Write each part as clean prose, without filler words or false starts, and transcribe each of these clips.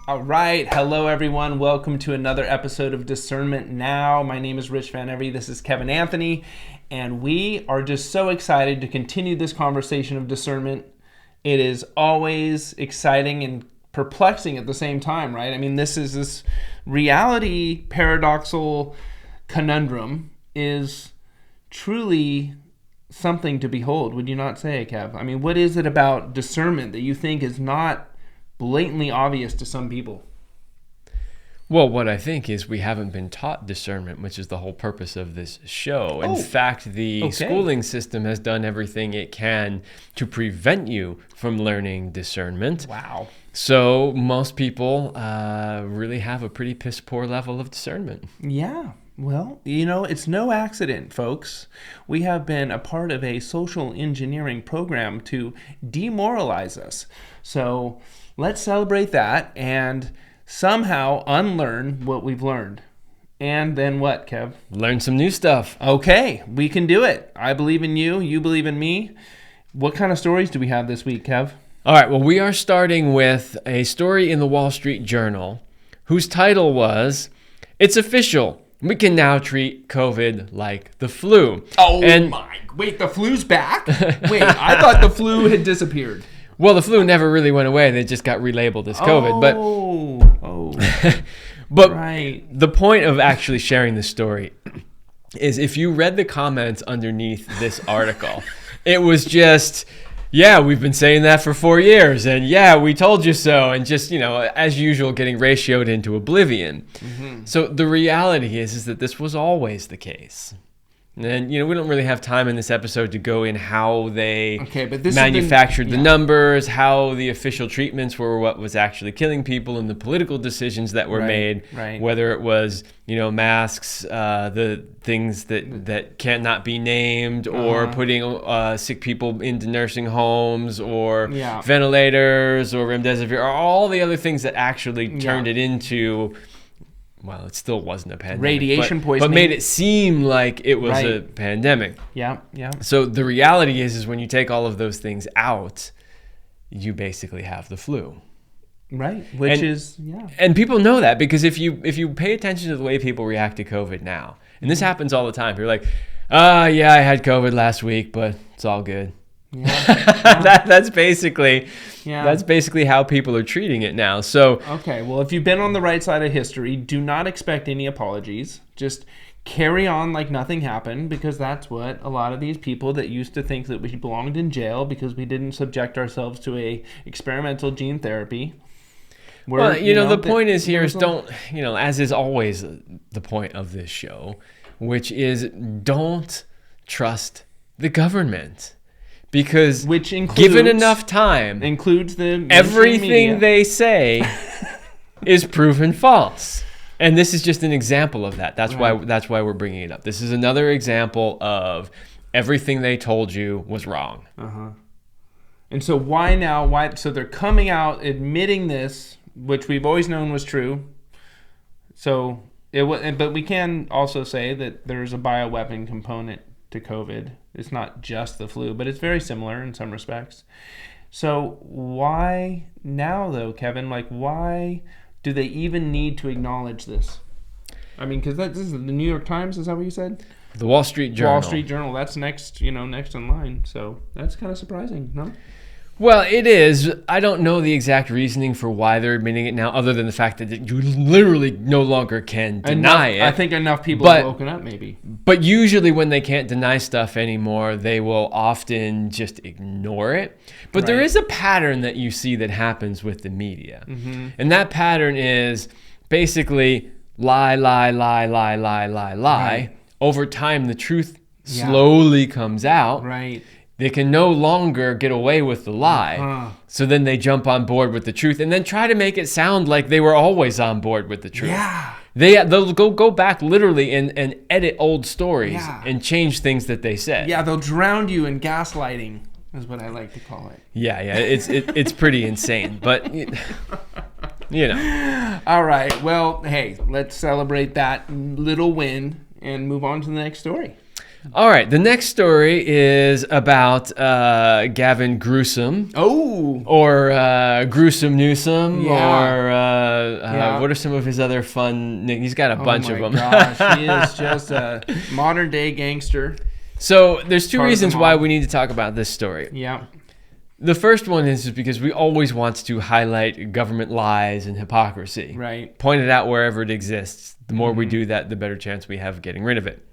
All right. Hello, everyone. Welcome to another episode of Discernment Now. My name is Rich Van Every. This is Kevin Anthony. And we are just so excited to continue this conversation of discernment. It is always exciting and perplexing at the same time, right? I mean, this reality paradoxal conundrum is truly something to behold, would you not say, Kev? I mean, what is it about discernment that you think is not blatantly obvious to some people? Well, what I think is we haven't been taught discernment, which is the whole purpose of this show. In fact, the schooling system has done everything it can to prevent you from learning discernment. Wow. So most people really have a pretty piss poor level of discernment. Yeah. Well, you know, it's no accident, folks. We have been a part of a social engineering program to demoralize us. So let's celebrate that and somehow unlearn what we've learned. And then what, Kev? Learn some new stuff. Okay, we can do it. I believe in you. You believe in me. What kind of stories do we have this week, Kev? All right, well, we are starting with a story in the Wall Street Journal whose title was, "It's Official. We can now treat COVID like the flu." Wait, the flu's back? Wait, I thought the flu had disappeared. Well, the flu never really went away. They just got relabeled as COVID. But right. The point of actually sharing this story is if you read the comments underneath this article, it was just, yeah, we've been saying that for 4 years. And yeah, we told you so. And just, you know, as usual, getting ratioed into oblivion. Mm-hmm. So the reality is that this was always the case. And, you know, we don't really have time in this episode to go in how they manufactured the numbers, how the official treatments were what was actually killing people, and the political decisions that were made, whether it was, you know, masks, the things that cannot be named, or putting sick people into nursing homes, or ventilators, or remdesivir, or all the other things that actually turned it into... Well, it still wasn't a pandemic. Radiation poisoning. But made it seem like it was a pandemic. Yeah. So the reality is when you take all of those things out, you basically have the flu. Right. And people know that because if you pay attention to the way people react to COVID now, and this happens all the time, you're like, I had COVID last week, but it's all good. Yeah. That's basically how people are treating it now. So okay, well, if you've been on the right side of history, do not expect any apologies. Just carry on like nothing happened, because that's what a lot of these people that used to think that we belonged in jail because we didn't subject ourselves to a experimental gene therapy. Well, the point is here is don't, as is always the point of this show, which is don't trust the government. Because given enough time, includes everything they say is proven false. And this is just an example of that. That's why we're bringing it up. This is another example of everything they told you was wrong. Uh-huh. And so why now? So they're coming out admitting this, which we've always known was true. So but we can also say that there's a bioweapon component to COVID. It's not just the flu, but it's very similar in some respects. So why now, though, Kevin? Like, why do they even need to acknowledge this? I mean, because this is the New York Times, is that what you said? The Wall Street Journal. Wall Street Journal, that's next in line. So that's kind of surprising, no? Well, it is. I don't know the exact reasoning for why they're admitting it now, other than the fact that you literally no longer can deny it. I think enough people have woken up, maybe. But usually when they can't deny stuff anymore, they will often just ignore it. But there is a pattern that you see that happens with the media. Mm-hmm. And that pattern is basically lie. Right. Over time, the truth slowly comes out. Right. They can no longer get away with the lie. So then they jump on board with the truth and then try to make it sound like they were always on board with the truth. Yeah. They'll go back literally and edit old stories and change things that they said. Yeah, they'll drown you in gaslighting, is what I like to call it. Yeah, it's pretty insane. But, All right, well, hey, let's celebrate that little win and move on to the next story. All right. The next story is about Gavin Newsom. Oh. Or Gruesome Newsome. Yeah. Or what are some of his other fun nicknames? He's got a bunch of them. Gosh, he is just a modern day gangster. So there's two Part of reasons the why mob. we need to talk about this story. Yeah. The first one is because we always want to highlight government lies and hypocrisy. Right. Point it out wherever it exists. The more we do that, the better chance we have of getting rid of it.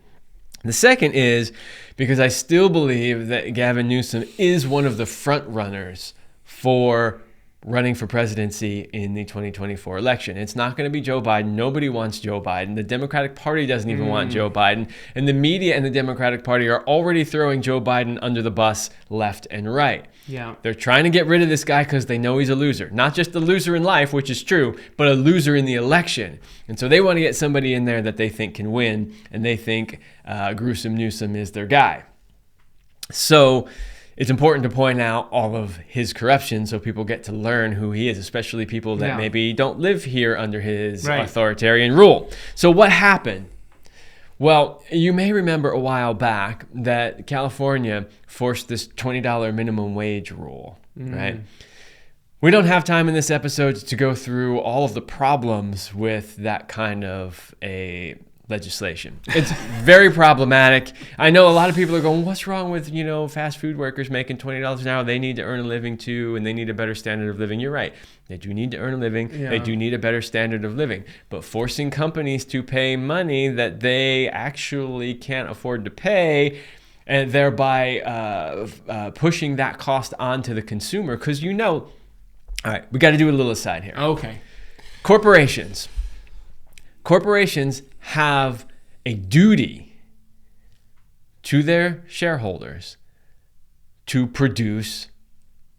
The second is because I still believe that Gavin Newsom is one of the front runners for running for presidency in the 2024 election. It's not going to be Joe Biden. Nobody wants Joe Biden. The Democratic Party doesn't even want Joe Biden. And the media and the Democratic Party are already throwing Joe Biden under the bus left and right. Yeah. They're trying to get rid of this guy because they know he's a loser. Not just a loser in life, which is true, but a loser in the election. And so they want to get somebody in there that they think can win, and they think Gruesome Newsom is their guy. So it's important to point out all of his corruption so people get to learn who he is, especially people that maybe don't live here under his authoritarian rule. So what happened? Well, you may remember a while back that California forced this $20 minimum wage rule, right? We don't have time in this episode to go through all of the problems with that kind of a legislation. It's very problematic. I know a lot of people are going, what's wrong with, fast food workers making $20 an hour? They need to earn a living too, and they need a better standard of living. You're right. They do need to earn a living. Yeah. They do need a better standard of living. But forcing companies to pay money that they actually can't afford to pay, and thereby pushing that cost onto the consumer, because all right, we got to do a little aside here. Okay. Corporations have a duty to their shareholders to produce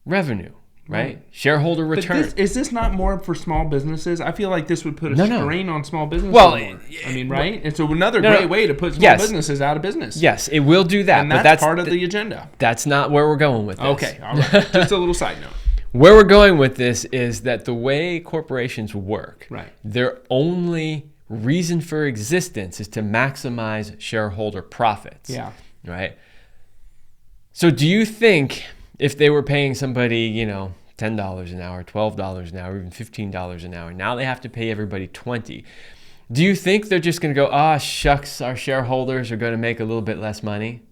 revenue, right? Shareholder return. Is this not more for small businesses? I feel like this would put a strain on small businesses. Well, right? It's another great way to put small businesses out of business. Yes, it will do that. And but that's part of the agenda. That's not where we're going with this. Okay, all right. Just a little side note. Where we're going with this is that the way corporations work, right, their only reason for existence is to maximize shareholder profits. Yeah. Right? So do you think if they were paying somebody, $10 an hour, $12 an hour, even $15 an hour, now they have to pay everybody $20. Do you think they're just going to go, shucks, our shareholders are going to make a little bit less money?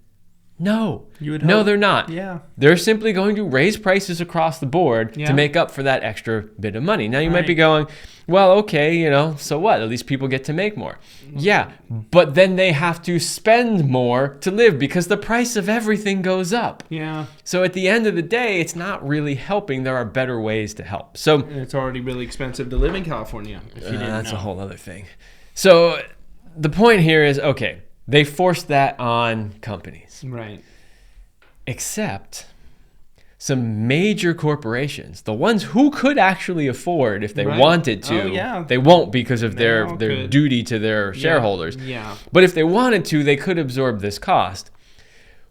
No. No, they're not. Yeah. They're simply going to raise prices across the board to make up for that extra bit of money. Now, you might be going, well, okay, so what? At least people get to make more. Yeah, but then they have to spend more to live because the price of everything goes up. Yeah. So at the end of the day, it's not really helping. There are better ways to help. So it's already really expensive to live in California, if you didn't know. That's a whole other thing. So the point here is, okay, they forced that on companies. Right. Except some major corporations, the ones who could actually afford if they wanted to, they won't because of their duty to their shareholders. Yeah. But if they wanted to, they could absorb this cost.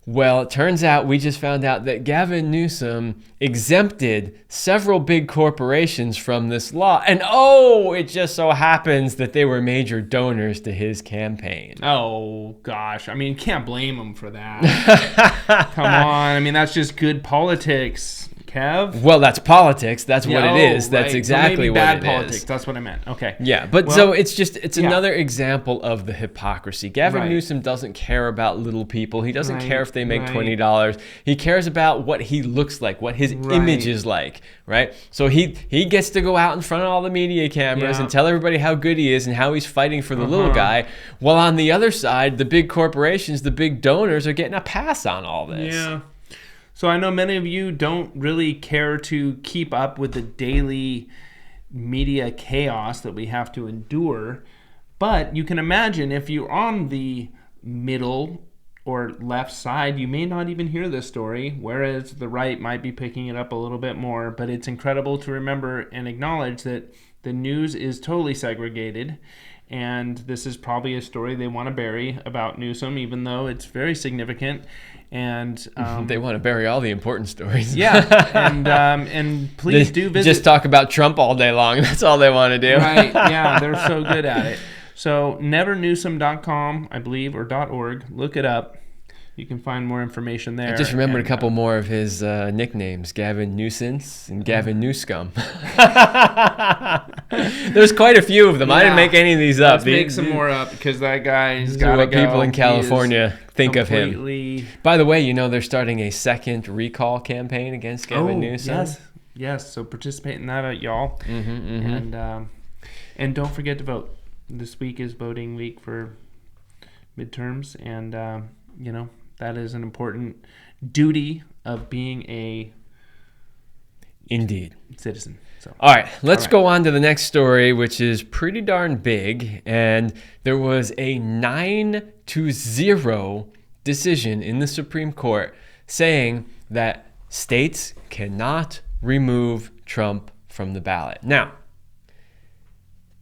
Well, it turns out we just found out that Gavin Newsom exempted several big corporations from this law. And it just so happens that they were major donors to his campaign. Oh, gosh. I mean, can't blame him for that. Come on. I mean, that's just good politics, Kev. Well, that's politics. That's what it is. That's exactly what bad it politics. is. That's what I meant. Okay. Yeah, but so it's another example of the hypocrisy. Gavin Newsom doesn't care about little people. He doesn't care if they make $20. He cares about what he looks like, what his image is like, right? So he gets to go out in front of all the media cameras and tell everybody how good he is and how he's fighting for the little guy. While on the other side, the big corporations, the big donors are getting a pass on all this. Yeah. So I know many of you don't really care to keep up with the daily media chaos that we have to endure, but you can imagine if you're on the middle or left side, you may not even hear this story, whereas the right might be picking it up a little bit more. But it's incredible to remember and acknowledge that the news is totally segregated, and this is probably a story they want to bury about Newsom, even though it's very significant. And they want to bury all the important stories. and please do visit. Just talk about Trump all day long. That's all they want to do. Right? Yeah, they're so good at it. So nevernewsome.com, I believe, or .org. Look it up. You can find more information there. I just remembered a couple more of his nicknames: Gavin Nuisance and Gavin Newsome. There's quite a few of them. I didn't make any of these up. Let's make some more up because that guy's got what people in California think of him. By the way, you know they're starting a second recall campaign against Gavin Newsom. Yes. So participate in that, y'all. And don't forget to vote. This week is voting week for midterms, and that is an important duty of being a citizen. So, all right, let's go on to the next story, which is pretty darn big. And there was a 9-0 decision in the Supreme Court saying that states cannot remove Trump from the ballot. Now,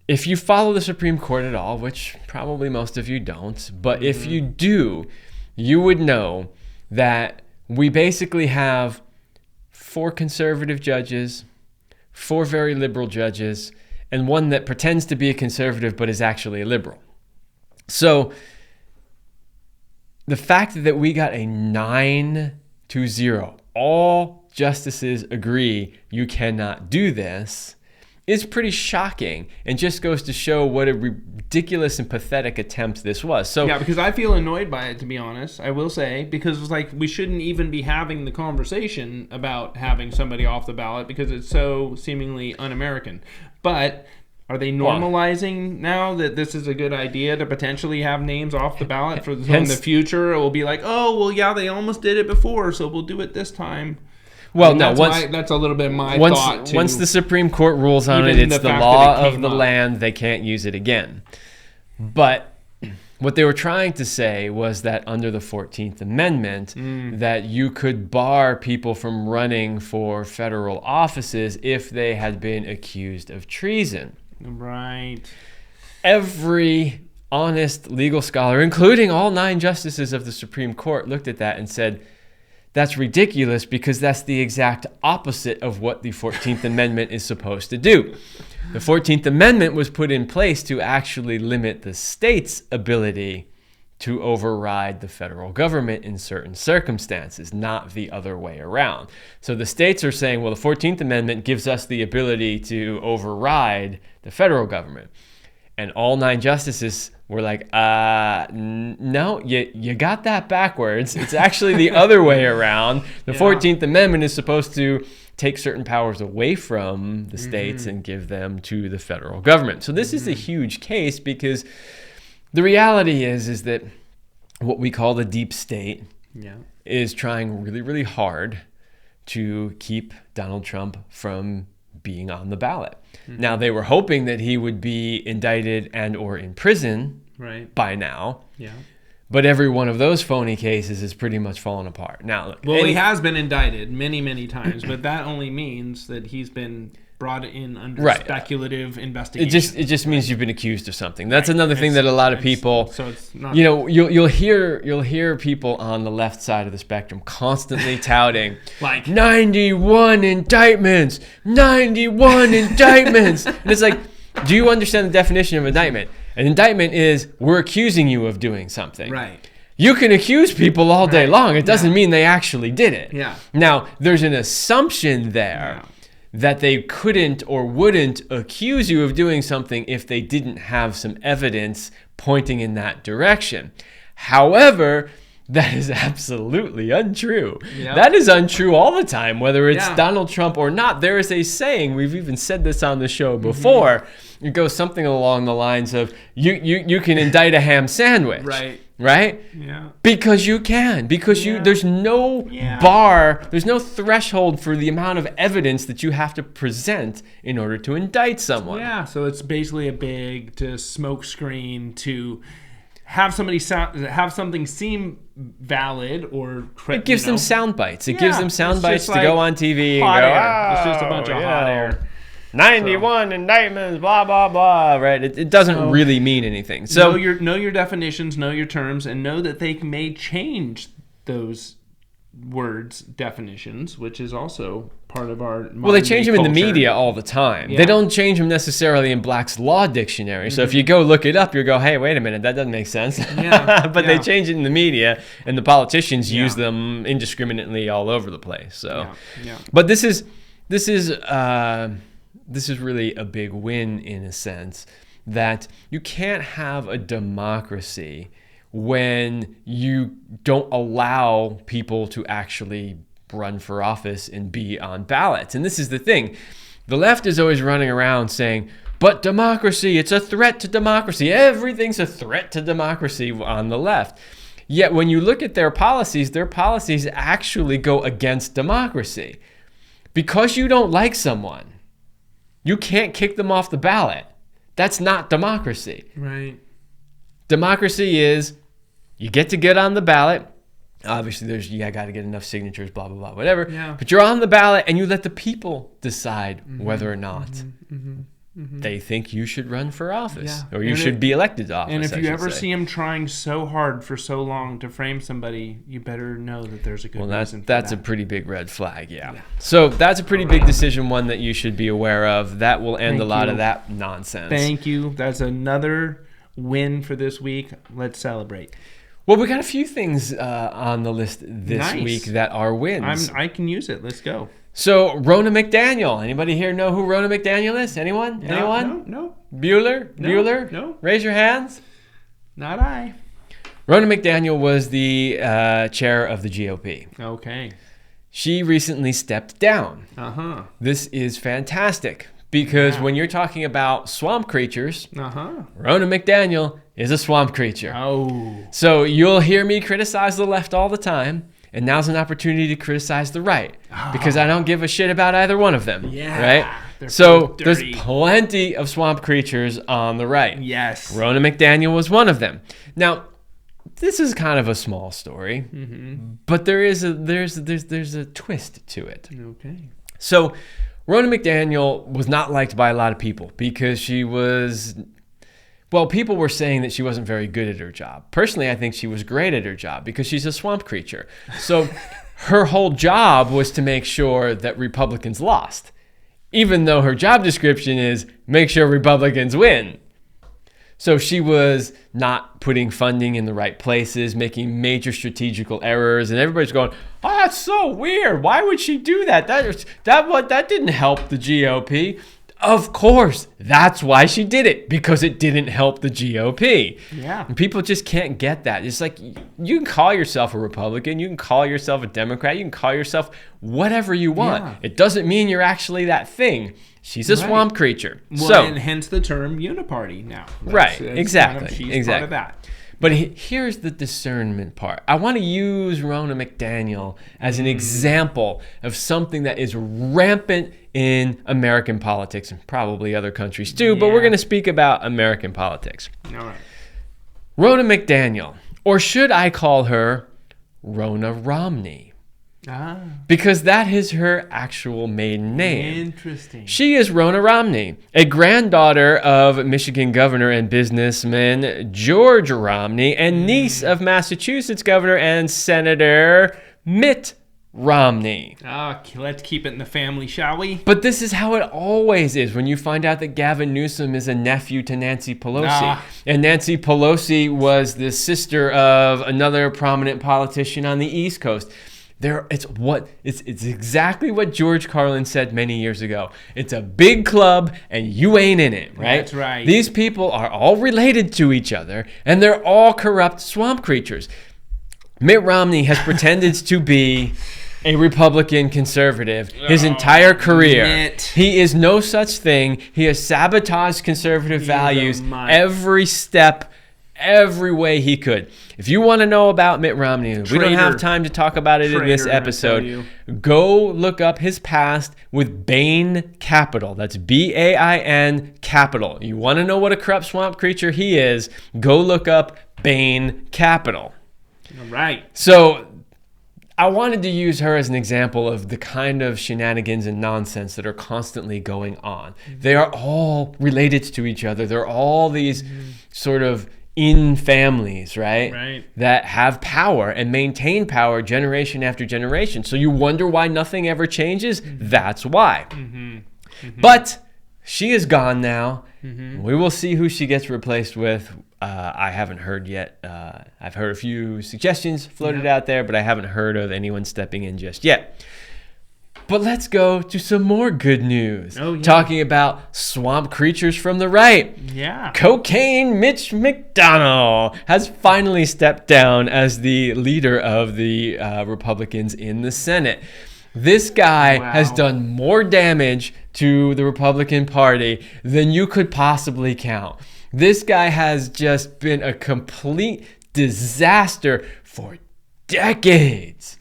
if you follow the Supreme Court at all, which probably most of you don't, but if you do, you would know that we basically have 4 conservative judges, 4 very liberal judges, and one that pretends to be a conservative but is actually a liberal. So the fact that we got a 9-0, all justices agree you cannot do this, is pretty shocking and just goes to show what a ridiculous and pathetic attempt this was. So yeah, because I feel annoyed by it, to be honest, I will say, because it's like we shouldn't even be having the conversation about having somebody off the ballot because it's so seemingly un-American. But are they normalizing now that this is a good idea to potentially have names off the ballot for in the future? It will be like, oh, well, yeah, they almost did it before, so we'll do it this time. Well, that's a little bit my thought, too. Once the Supreme Court rules on it, it's the law of the land. They can't use it again. But what they were trying to say was that under the 14th Amendment, that you could bar people from running for federal offices if they had been accused of treason. Right. Every honest legal scholar, including all 9 justices of the Supreme Court, looked at that and said, that's ridiculous because that's the exact opposite of what the 14th Amendment is supposed to do. The 14th Amendment was put in place to actually limit the state's ability to override the federal government in certain circumstances, not the other way around. So the states are saying, well, the 14th Amendment gives us the ability to override the federal government. And all 9 justices were like, no, you got that backwards. It's actually the other way around. The 14th Amendment is supposed to take certain powers away from the states and give them to the federal government. So this is a huge case because the reality is that what we call the deep state is trying really, really hard to keep Donald Trump from being on the ballot. Now, they were hoping that he would be indicted and or in prison by now. Yeah. But every one of those phony cases is pretty much fallen apart. Now, look, he has been indicted many, many times, but that only means that he's been brought in under speculative investigation. It just means you've been accused of something. That's another thing that a lot of people. So it's not. You'll hear people on the left side of the spectrum constantly touting like 91 indictments, 91 indictments, and it's like, do you understand the definition of indictment? An indictment is we're accusing you of doing something. Right. You can accuse people all day long. It doesn't mean they actually did it. Yeah. Now, there's an assumption there that they couldn't or wouldn't accuse you of doing something if they didn't have some evidence pointing in that direction. However, that is absolutely untrue. Yep. That is untrue all the time, whether it's Donald Trump or not. There is a saying, we've even said this on the show before, it goes something along the lines of, you can indict a ham sandwich. Right? Yeah. Because you can. Because there's no bar, there's no threshold for the amount of evidence that you have to present in order to indict someone. Yeah, so it's basically a big smoke screen to have something seem valid or it gives them sound bites. It gives them sound bites to go on TV and go, it's just a bunch of hot air. 91 indictments, blah, blah, blah, right? It doesn't really mean anything. So know your definitions, know your terms, and know that they may change those words definitions, which is also part of our Well, they change them in the culture. media all the time. Yeah. They don't change them necessarily in Black's Law Dictionary. So if you go look it up, you go, hey, wait a minute, that doesn't make sense. Yeah, But they change it in the media, and the politicians use Yeah. them indiscriminately all over the place. So, Yeah. but this is really a big win in a sense, that you can't have a democracy when you don't allow people to actually run for office and be on ballots. And this is the thing. The left is always running around saying, but democracy, it's a threat to democracy. Everything's a threat to democracy on the left. Yet when you look at their policies actually go against democracy. Because you don't like someone, you can't kick them off the ballot. That's not democracy. Right. Democracy is you get on the ballot. Obviously, I got to get enough signatures, blah, blah, blah, whatever. Yeah. But you're on the ballot and you let the people decide whether or not they think you should run for office or you should be elected to office. And if you ever see them trying so hard for so long to frame somebody, you better know that there's a good reason for that's that. a pretty big red flag, yeah. So that's a pretty big decision, one that you should be aware of. That will end a lot of that nonsense. Thank you. That's another win for this week. Let's celebrate. Well, we got a few things on the list this week that are wins. I can use it. Let's go. So, Rona McDaniel. Anybody here know who Rona McDaniel is? Anyone? No, Anyone? No. Bueller? No, Bueller? no. Raise your hands. Not I. Rona McDaniel was the chair of the GOP. Okay. She recently stepped down. Uh-huh. This is fantastic because when you're talking about swamp creatures, Rona McDaniel is a swamp creature. Oh. So you'll hear me criticize the left all the time, and now's an opportunity to criticize the right because I don't give a shit about either one of them. Yeah. Right? So there's plenty of swamp creatures on the right. Yes. Rona McDaniel was one of them. Now, this is kind of a small story, but there's a twist to it. Okay. So Rona McDaniel was not liked by a lot of people because people were saying that she wasn't very good at her job. Personally, I think she was great at her job because she's a swamp creature. So her whole job was to make sure that Republicans lost, even though her job description is make sure Republicans win. So she was not putting funding in the right places, making major strategical errors, and everybody's going, "Oh, that's so weird. Why would she do that? That didn't help the GOP." Of course, that's why she did it, because it didn't help the GOP. Yeah. And people just can't get that. It's like you can call yourself a Republican, you can call yourself a Democrat, you can call yourself whatever you want. Yeah. It doesn't mean you're actually that thing. She's a swamp creature. Well, and hence the term uniparty now. Exactly. She's part of that. But here's the discernment part. I want to use Rona McDaniel as an example of something that is rampant in American politics and probably other countries too, but we're going to speak about American politics. All right. Rona McDaniel, or should I call her Rona Romney? Because that is her actual maiden name. Interesting. She is Rona Romney, a granddaughter of Michigan governor and businessman George Romney and niece of Massachusetts governor and Senator Mitt Romney. Let's keep it in the family, shall we? But this is how it always is when you find out that Gavin Newsom is a nephew to Nancy Pelosi. And Nancy Pelosi was the sister of another prominent politician on the East Coast. It's exactly what George Carlin said many years ago. It's a big club and you ain't in it, right? That's right. These people are all related to each other and they're all corrupt swamp creatures. Mitt Romney has pretended to be a Republican conservative his entire career. Mitt. He is no such thing. He has sabotaged conservative values every step, every way he could. If you want to know about Mitt Romney, we don't have time to talk about it in this episode. Go look up his past with Bain Capital. That's Bain Capital. You want to know what a corrupt swamp creature he is, go look up Bain Capital. All right. So I wanted to use her as an example of the kind of shenanigans and nonsense that are constantly going on. They are all related to each other. They're all these sort of in families, right? Right. That have power and maintain power generation after generation. So you wonder why nothing ever changes? That's why. But she is gone now. We will see who she gets replaced with. I haven't heard yet. I've heard a few suggestions floated out there, but I haven't heard of anyone stepping in just yet. But let's go to some more good news. Oh, yeah. Talking about swamp creatures from the right. Yeah. Cocaine Mitch McConnell has finally stepped down as the leader of the Republicans in the Senate. This guy has done more damage to the Republican Party than you could possibly count. This guy has just been a complete disaster for decades.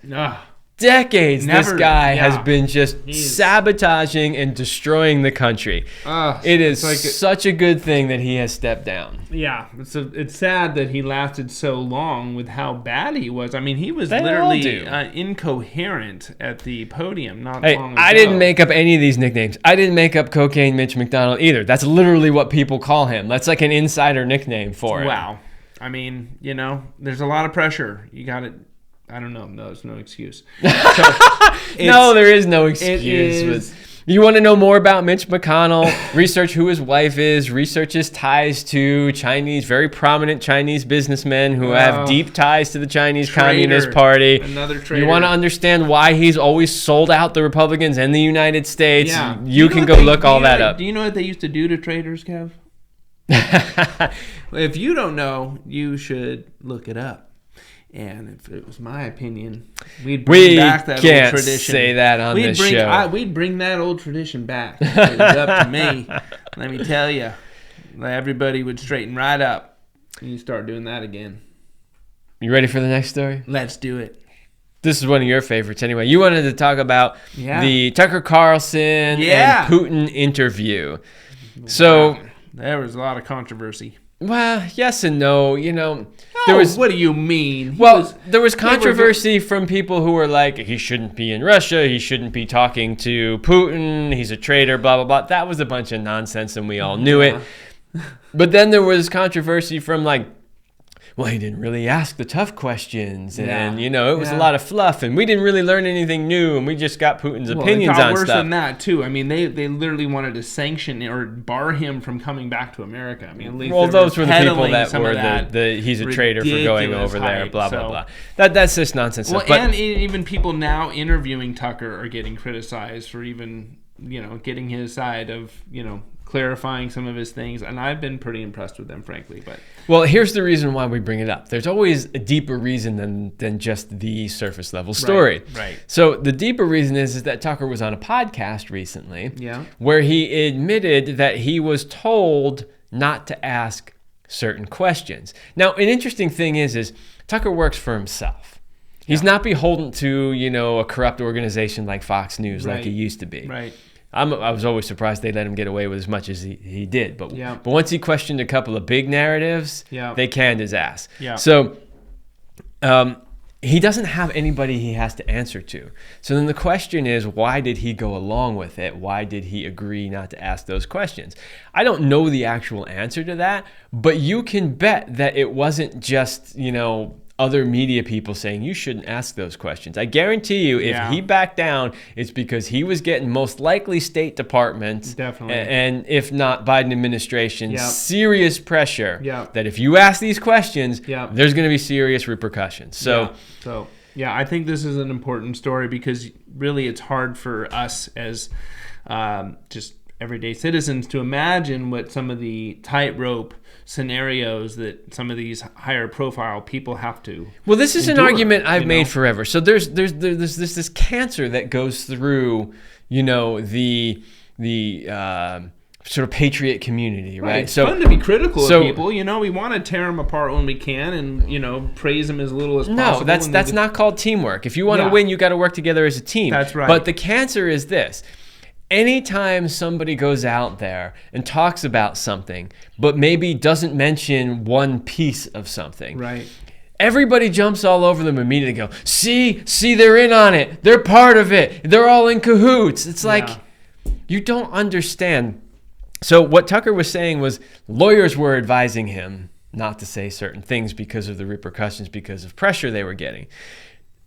Decades, this guy has been just sabotaging and destroying the country. It is such a good thing that he has stepped down. Yeah, it's sad that he lasted so long with how bad he was. I mean, he was literally incoherent at the podium not long ago. I didn't make up any of these nicknames. I didn't make up Cocaine Mitch McDonald either. That's literally what people call him. That's like an insider nickname for him. Wow. I mean, there's a lot of pressure. You got it. I don't know. No, there's no excuse. No, there is no excuse. You want to know more about Mitch McConnell? Research who his wife is. Research his ties to very prominent Chinese businessmen who have deep ties to the Chinese Communist Party. Another traitor. You want to understand why he's always sold out the Republicans and the United States? Yeah. You can go look all that up. Do you know what they used to do to traitors, Kev? If you don't know, you should look it up. And if it was my opinion, we'd bring back that old tradition. We can't say that on this show. We'd bring that old tradition back. If it was up to me, let me tell you, everybody would straighten right up. And you start doing that again. You ready for the next story? Let's do it. This is one of your favorites anyway. You wanted to talk about the Tucker Carlson and Putin interview. So there was a lot of controversy. Well, yes and no. What do you mean? There was controversy from people who were like, he shouldn't be in Russia. He shouldn't be talking to Putin. He's a traitor, blah, blah, blah. That was a bunch of nonsense, and we all knew it. But then there was controversy from he didn't really ask the tough questions. And, it was a lot of fluff. And we didn't really learn anything new. And we just got Putin's opinions on stuff. It got worse than that, too. I mean, they literally wanted to sanction or bar him from coming back to America. I mean, at least those were the people that were he's a traitor for going over there, blah, blah, blah. That's just nonsense. And even people now interviewing Tucker are getting criticized for even, getting his side of, clarifying some of his things, and I've been pretty impressed with them, frankly. But here's the reason why we bring it up. There's always a deeper reason than just the surface level story. Right. So the deeper reason is that Tucker was on a podcast recently, where he admitted that he was told not to ask certain questions. Now, an interesting thing is Tucker works for himself. He's not beholden to a corrupt organization like Fox News like he used to be. Right. I was always surprised they let him get away with as much as he did. But once he questioned a couple of big narratives, they canned his ass. Yeah. So he doesn't have anybody he has to answer to. So then the question is, why did he go along with it? Why did he agree not to ask those questions? I don't know the actual answer to that, but you can bet that it wasn't just, other media people saying you shouldn't ask those questions. I guarantee you, if he backed down, it's because he was getting most likely State Department and if not Biden administration serious pressure that if you ask these questions, there's going to be serious repercussions. So I think this is an important story because really it's hard for us as just everyday citizens to imagine what some of the tightrope scenarios that some of these higher profile people have to this is endure, an argument I've made forever. So there's this cancer that goes through the sort of patriot community, right? It's fun to be critical of people. We want to tear them apart when we can and praise them as little as possible. No, that's not called teamwork. If you want to win, you got to work together as a team. That's right. But the cancer is this. Anytime somebody goes out there and talks about something, but maybe doesn't mention one piece of something, right? Everybody jumps all over them immediately and go, see, they're in on it. They're part of it. They're all in cahoots. It's like, you don't understand. So what Tucker was saying was lawyers were advising him not to say certain things because of the repercussions, because of pressure they were getting.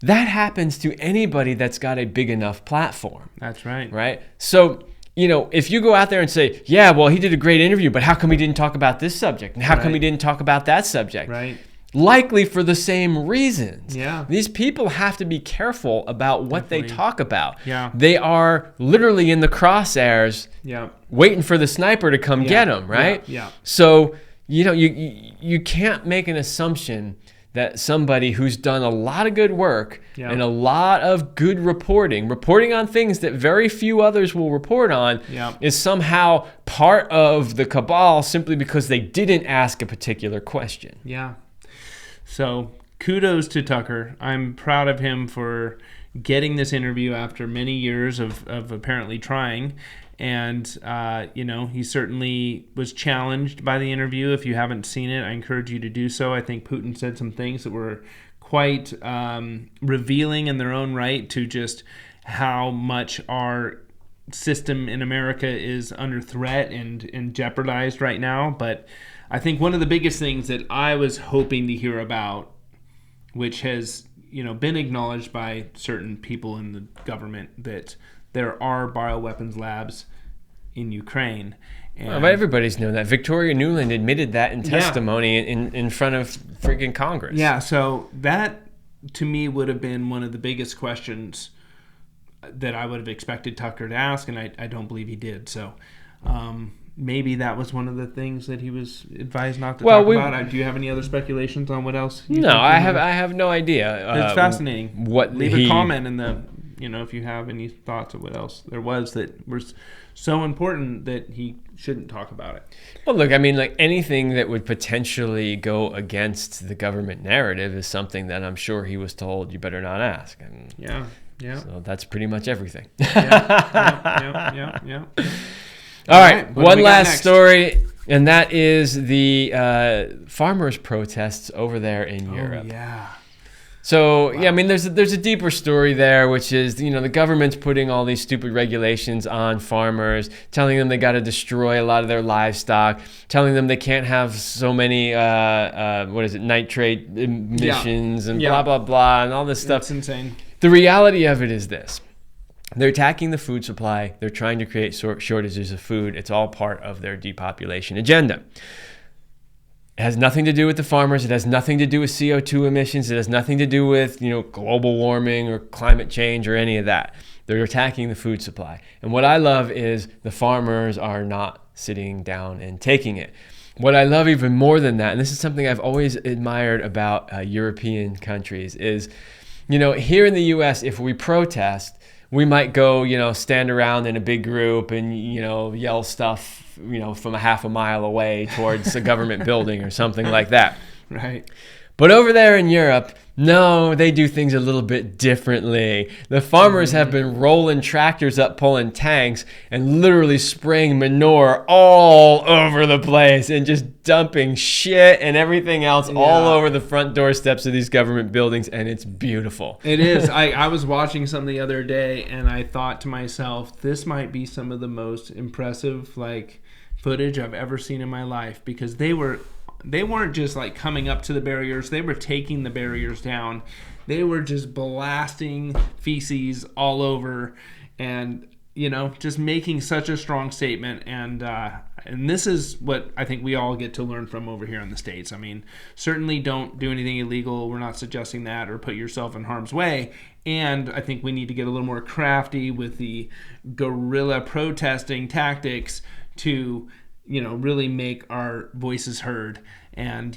That happens to anybody that's got a big enough platform. That's right. Right? So, if you go out there and say, yeah, well, he did a great interview, but how come he didn't talk about this subject? And how come he didn't talk about that subject? Right. Likely for the same reasons. Yeah. These people have to be careful about what they talk about. Yeah. They are literally in the crosshairs, waiting for the sniper to come get them, right? Yeah. So, you can't make an assumption that somebody who's done a lot of good work and a lot of good reporting on things that very few others will report on, is somehow part of the cabal simply because they didn't ask a particular question. Yeah. So kudos to Tucker. I'm proud of him for getting this interview after many years of apparently trying. And, he certainly was challenged by the interview. If you haven't seen it, I encourage you to do so. I think Putin said some things that were quite revealing in their own right to just how much our system in America is under threat and jeopardized right now. But I think one of the biggest things that I was hoping to hear about, which has been acknowledged by certain people in the government, that there are bioweapons labs in Ukraine. But everybody's known that. Victoria Nuland admitted that in testimony in front of freaking Congress. Yeah, so that to me would have been one of the biggest questions that I would have expected Tucker to ask, and I don't believe he did. So maybe that was one of the things that he was advised not to talk about. Do you have any other speculations on what else? No, I have no idea. It's fascinating. Leave a comment in the, if you have any thoughts of what else there was that was so important that he shouldn't talk about it. Well, look, I mean, like anything that would potentially go against the government narrative is something that I'm sure he was told you better not ask. And yeah. So that's pretty much everything. Yeah. All right, one last story, and that is the farmers' protests over there in Europe. Yeah. So, I mean, there's a deeper story there, which is, the government's putting all these stupid regulations on farmers, telling them they got to destroy a lot of their livestock, telling them they can't have so many, nitrate emissions and blah, blah, blah, and all this stuff. It's insane. The reality of it is this. They're attacking the food supply. They're trying to create shortages of food. It's all part of their depopulation agenda. It has nothing to do with the farmers. It has nothing to do with CO2 emissions. It has nothing to do with, global warming or climate change or any of that. They're attacking the food supply. And what I love is the farmers are not sitting down and taking it. What I love even more than that, and this is something I've always admired about European countries, is, here in the U.S., if we protest, we might go, stand around in a big group and, yell stuff, from a half a mile away towards a government building or something like that. Right. But over there in Europe, no, they do things a little bit differently. The farmers have been rolling tractors up, pulling tanks, and literally spraying manure all over the place and just dumping shit and everything else all over the front doorsteps of these government buildings, and it's beautiful. It is. I was watching some the other day, and I thought to myself, this might be some of the most impressive, footage I've ever seen in my life, because they weren't just coming up to the barriers. They were taking the barriers down. They were just blasting feces all over and, just making such a strong statement. And this is what I think we all get to learn from over here in the States. I mean, certainly don't do anything illegal. We're not suggesting that, or put yourself in harm's way. And I think we need to get a little more crafty with the guerrilla protesting tactics to, really make our voices heard. And,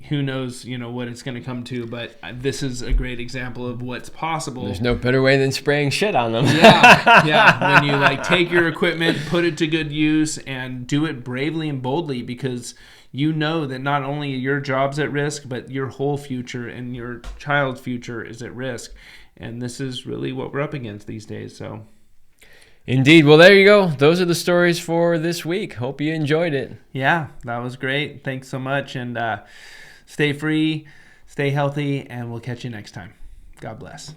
who knows, what it's going to come to. But this is a great example of what's possible. There's no better way than spraying shit on them. Yeah. When you take your equipment, put it to good use, and do it bravely and boldly, because that not only your job's at risk, but your whole future and your child's future is at risk. And this is really what we're up against these days. So. Indeed. Well, there you go. Those are the stories for this week. Hope you enjoyed it. Yeah, that was great. Thanks so much. And stay free, stay healthy, and we'll catch you next time. God bless.